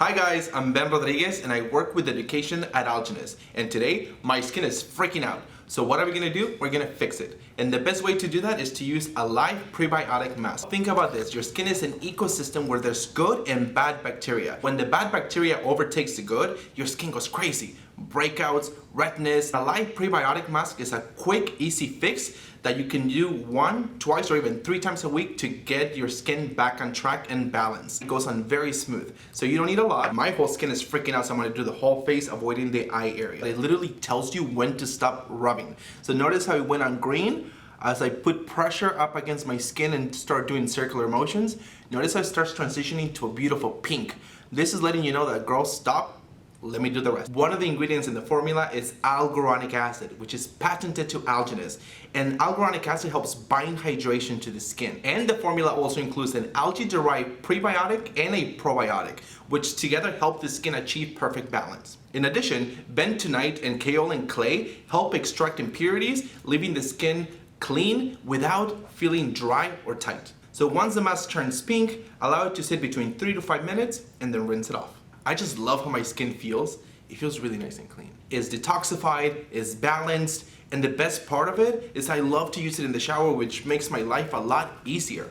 Hi guys, I'm Ben Rodriguez and I work with education at Algenist. And today, my skin is freaking out. So what are we gonna do? We're gonna fix it. And the best way to do that is to use ALIVE Prebiotic Mask. Think about this, your skin is an ecosystem where there's good and bad bacteria. When the bad bacteria overtakes the good, your skin goes crazy. Breakouts, redness. ALIVE Prebiotic Mask is a quick, easy fix that you can do 1, 2, or even 3 times a week to get your skin back on track and balanced. It goes on very smooth, so you don't need a lot. My whole skin is freaking out, so I'm gonna do the whole face, avoiding the eye area. It literally tells you when to stop rubbing. So notice how it went on green. As I put pressure up against my skin and start doing circular motions, notice how it starts transitioning to a beautiful pink. This is letting you know that, girl, stop. Let me do the rest. One of the ingredients in the formula is Alguronic Acid, which is patented to Algenist. And Alguronic Acid helps bind hydration to the skin. And the formula also includes an algae-derived prebiotic and a probiotic, which together help the skin achieve perfect balance. In addition, Bentonite and Kaolin Clay help extract impurities, leaving the skin clean without feeling dry or tight. So once the mask turns pink, allow it to sit between 3 to 5 minutes and then rinse it off. I just love how my skin feels. It feels really nice and clean. It's detoxified, it's balanced, and the best part of it is I love to use it in the shower, which makes my life a lot easier.